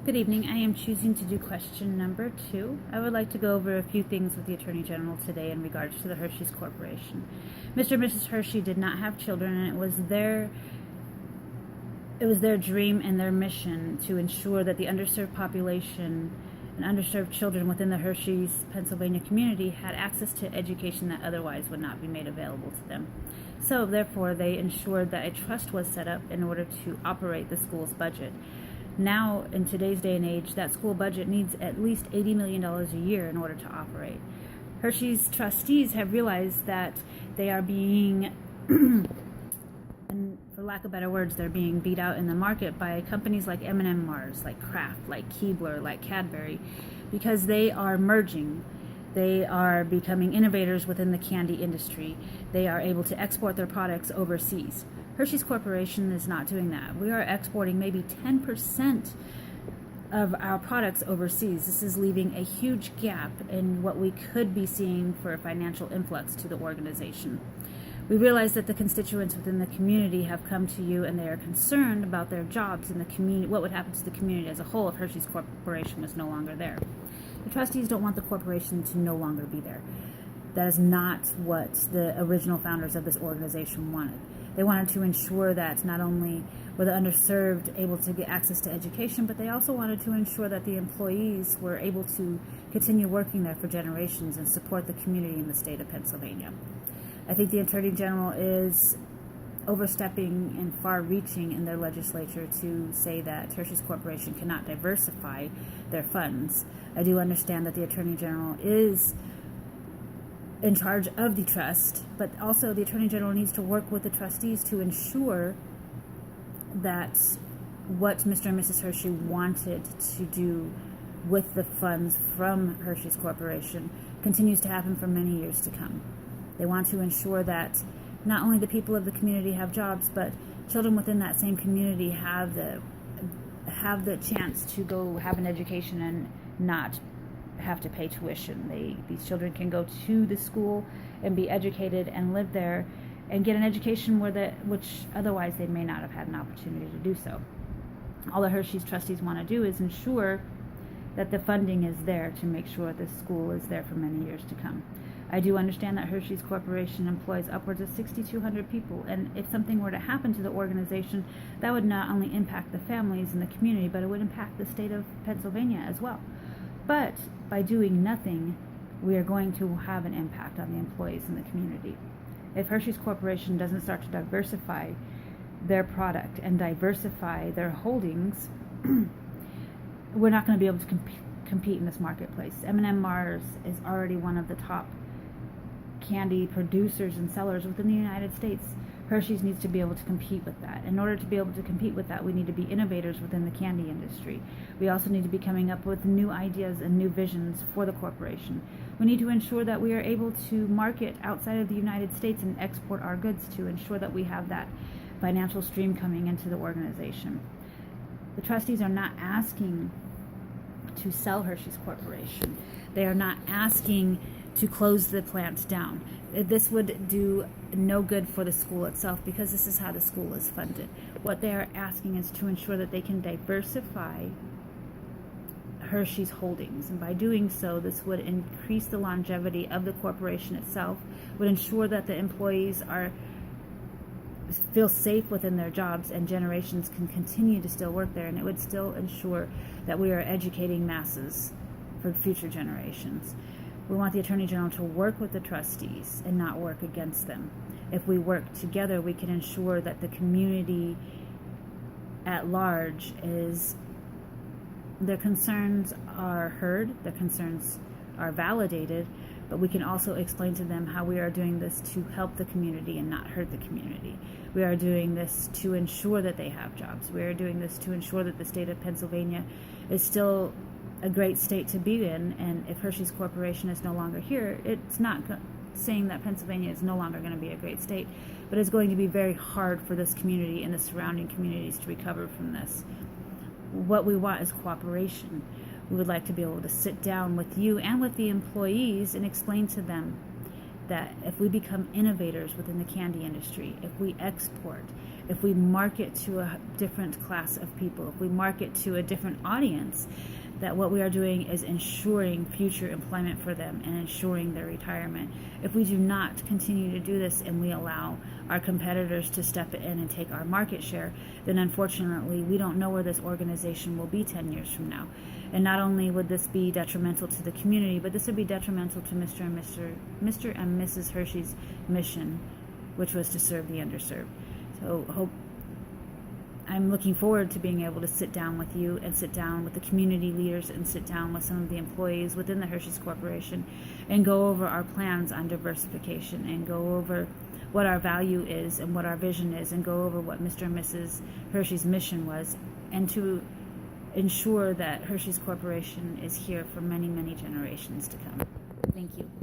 Good evening. I am choosing to do question number 2. I would like to go over a few things with the Attorney General today in regards to the Hershey's Corporation. Mr. and Mrs. Hershey did not have children, and it was their dream and their mission to ensure that the underserved population and underserved children within the Hershey's, Pennsylvania community had access to education that otherwise would not be made available to them. So, therefore, they ensured that a trust was set up in order to operate the school's budget. Now, in today's day and age, that school budget needs at least $80 million a year in order to operate. Hershey's trustees have realized that they are being, and for lack of better words, they're being beat out in the market by companies like M&M Mars, like Kraft, like Keebler, like Cadbury, because they are merging. They are becoming innovators within the candy industry. They are able to export their products overseas. Hershey's Corporation is not doing that. We are exporting maybe 10% of our products overseas. This is leaving a huge gap in what we could be seeing for a financial influx to the organization. We realize that the constituents within the community have come to you and they are concerned about their jobs in the community, what would happen to the community as a whole if Hershey's Corporation was no longer there. The trustees don't want the corporation to no longer be there. That is not what the original founders of this organization wanted. They wanted to ensure that not only were the underserved able to get access to education, but they also wanted to ensure that the employees were able to continue working there for generations and support the community in the state of Pennsylvania. I think the Attorney General is overstepping and far-reaching in their legislature to say that Hershey's Corporation cannot diversify their funds. I do understand that the Attorney General is in charge of the trust, but also the Attorney General needs to work with the trustees to ensure that what Mr. and Mrs. Hershey wanted to do with the funds from Hershey's Corporation continues to happen for many years to come. They want to ensure that not only the people of the community have jobs, but children within that same community have the chance to go have an education and not have to pay tuition. These children can go to the school and be educated and live there and get an education which otherwise they may not have had an opportunity to do so. All the Hershey's trustees want to do is ensure that the funding is there to make sure this school is there for many years to come. I do understand that Hershey's Corporation employs upwards of 6,200 people, and if something were to happen to the organization, that would not only impact the families in the community, but it would impact the state of Pennsylvania as well. But by doing nothing, we are going to have an impact on the employees in the community. If Hershey's Corporation doesn't start to diversify their product and diversify their holdings, we're not going to be able to compete in this marketplace. M&M Mars is already one of the top candy producers and sellers within the United States. Hershey's needs to be able to compete with that. In order to be able to compete with that, we need to be innovators within the candy industry. We also need to be coming up with new ideas and new visions for the corporation. We need to ensure that we are able to market outside of the United States and export our goods to ensure that we have that financial stream coming into the organization. The trustees are not asking to sell Hershey's Corporation. They are not asking to close the plant down. This would do no good for the school itself because this is how the school is funded. What they are asking is to ensure that they can diversify Hershey's holdings, and by doing so, this would increase the longevity of the corporation itself, would ensure that the employees feel safe within their jobs and generations can continue to still work there, and it would still ensure that we are educating masses for future generations. We want the Attorney General to work with the trustees and not work against them. If we work together, we can ensure that the community at large their concerns are heard, their concerns are validated, but we can also explain to them how we are doing this to help the community and not hurt the community. We are doing this to ensure that they have jobs. We are doing this to ensure that the state of Pennsylvania is still a great state to be in, and if Hershey's Corporation is no longer here, it's not saying that Pennsylvania is no longer going to be a great state, but it's going to be very hard for this community and the surrounding communities to recover from this. What we want is cooperation. We would like to be able to sit down with you and with the employees and explain to them that if we become innovators within the candy industry, if we export, if we market to a different class of people, if we market to a different audience, that what we are doing is ensuring future employment for them and ensuring their retirement. If we do not continue to do this and we allow our competitors to step in and take our market share, then unfortunately we don't know where this organization will be 10 years from now. And not only would this be detrimental to the community, but this would be detrimental to Mr. and Mrs. Hershey's mission, which was to serve the underserved. So I'm looking forward to being able to sit down with you and sit down with the community leaders and sit down with some of the employees within the Hershey's Corporation and go over our plans on diversification and go over what our value is and what our vision is and go over what Mr. and Mrs. Hershey's mission was, and to ensure that Hershey's Corporation is here for many, many generations to come. Thank you.